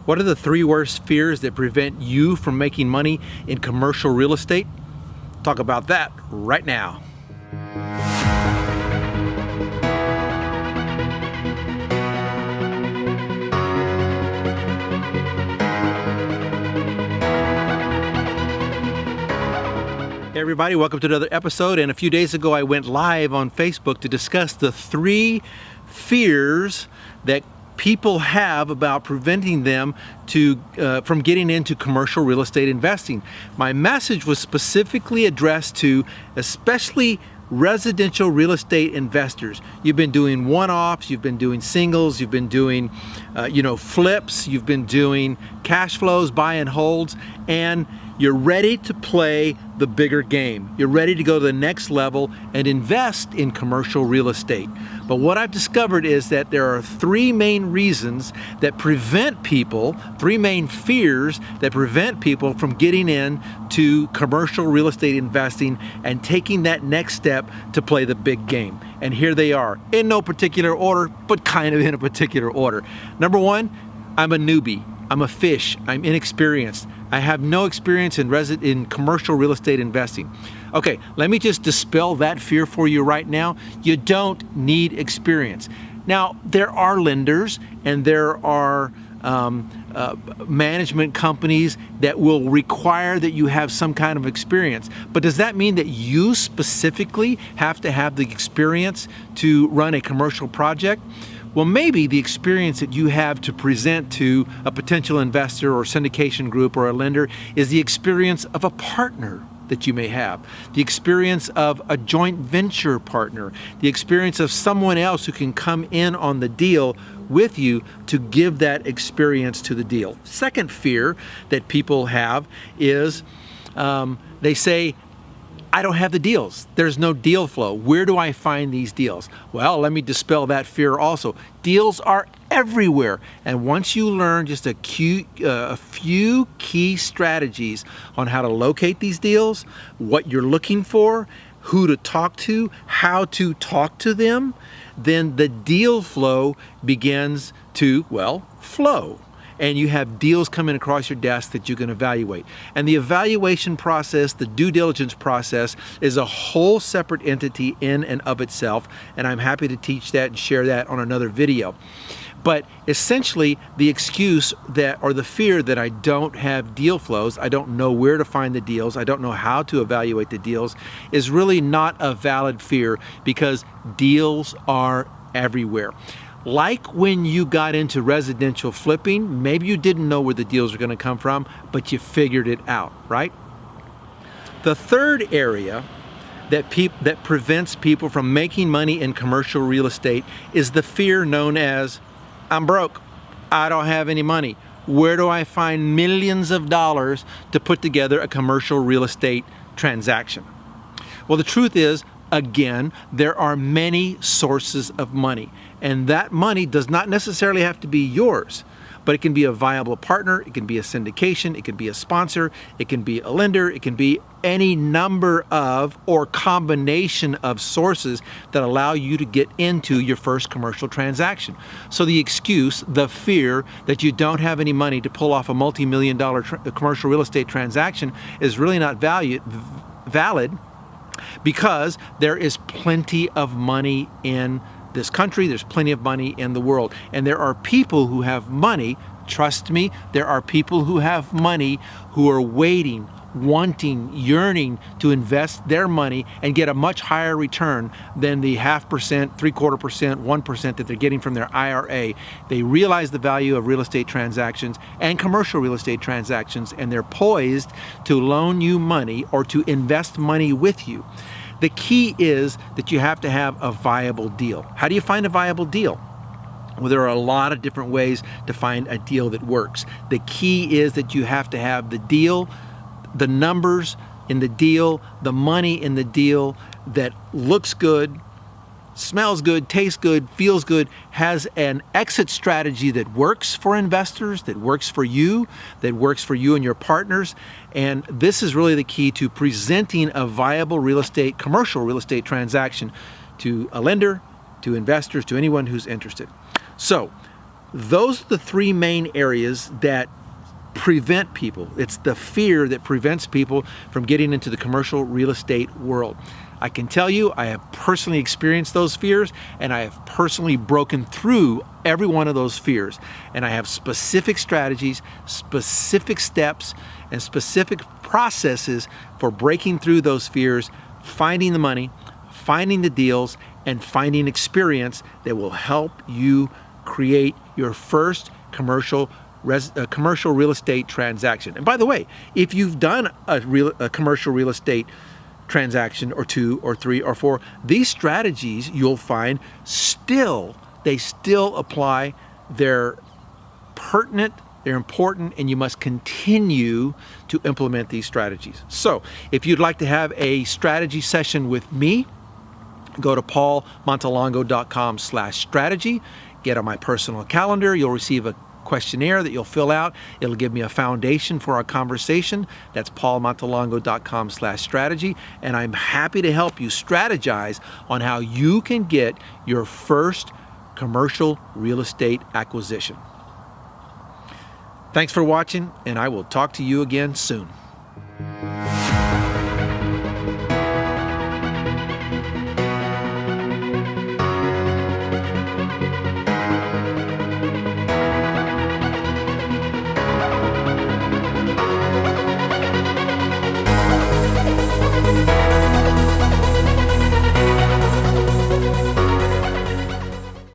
What are the 3 worst fears that prevent you from making money in commercial real estate? Talk about that right now. Hey everybody, welcome to another episode. And a few days ago I went live on Facebook to discuss the 3 fears that people have about preventing them from getting into commercial real estate investing. My message was specifically addressed to especially residential real estate investors. You've been doing one-offs, you've been doing singles, you've been doing flips, you've been doing cash flows, buy and holds, and you're ready to play the bigger game. You're ready to go to the next level and invest in commercial real estate. But what I've discovered is that there are 3 main reasons that prevent people, 3 main fears that prevent people from getting into commercial real estate investing and taking that next step to play the big game. And here they are, in no particular order, but kind of in a particular order. Number 1, I'm a newbie. I'm a fish. I'm inexperienced. I have no experience in commercial real estate investing. Okay, let me just dispel that fear for you right now. You don't need experience. Now, there are lenders and there are management companies that will require that you have some kind of experience. But does that mean that you specifically have to have the experience to run a commercial project? Well, maybe the experience that you have to present to a potential investor or syndication group or a lender is the experience of a partner that you may have, the experience of a joint venture partner, the experience of someone else who can come in on the deal with you to give that experience to the deal. Second fear that people have is they say, I don't have the deals. There's no deal flow. Where do I find these deals? Well, let me dispel that fear also. Deals are everywhere. And once you learn just a few key strategies on how to locate these deals, what you're looking for, who to talk to, how to talk to them, then the deal flow begins to, flow. And you have deals coming across your desk that you can evaluate. And the evaluation process, the due diligence process, is a whole separate entity in and of itself, and I'm happy to teach that and share that on another video. But essentially, the excuse or the fear that I don't have deal flows, I don't know where to find the deals, I don't know how to evaluate the deals, is really not a valid fear because deals are everywhere. Like when you got into residential flipping, maybe you didn't know where the deals were going to come from, but you figured it out, right? The third area that prevents people from making money in commercial real estate is the fear known as, I'm broke, I don't have any money. Where do I find millions of dollars to put together a commercial real estate transaction? Well, the truth is, again, there are many sources of money, and that money does not necessarily have to be yours, but it can be a viable partner, it can be a syndication, it can be a sponsor, it can be a lender, it can be any number of or combination of sources that allow you to get into your first commercial transaction. So the excuse, the fear that you don't have any money to pull off a multi-million-dollar commercial real estate transaction is really not valid, because there is plenty of money in this country, there's plenty of money in the world, and there are people who have money, trust me, there are people who have money who are waiting, wanting, yearning to invest their money and get a much higher return than the 0.5%, 0.75%, 1% that they're getting from their IRA. They realize the value of real estate transactions and commercial real estate transactions, and they're poised to loan you money or to invest money with you. The key is that you have to have a viable deal. How do you find a viable deal? Well, there are a lot of different ways to find a deal that works. The key is that you have to have the deal, the numbers in the deal, the money in the deal that looks good, smells good, tastes good, feels good, has an exit strategy that works for investors, that works for you and your partners. And this is really the key to presenting a viable commercial real estate transaction to a lender, to investors, to anyone who's interested. So those are the three main areas that prevent people. It's the fear that prevents people from getting into the commercial real estate world. I can tell you, I have personally experienced those fears, and I have personally broken through every one of those fears. And I have specific strategies, specific steps, and specific processes for breaking through those fears, finding the money, finding the deals, and finding experience that will help you create your first commercial real estate transaction. And by the way, if you've done a commercial real estate transaction or two or three or four, these strategies you'll find they still apply. They're pertinent, they're important, and you must continue to implement these strategies. So if you'd like to have a strategy session with me, go to paulmontalongo.com/strategy, get on my personal calendar. You'll receive a questionnaire that you'll fill out. It'll give me a foundation for our conversation. That's paulmontalongo.com/strategy. And I'm happy to help you strategize on how you can get your first commercial real estate acquisition. Thanks for watching, and I will talk to you again soon.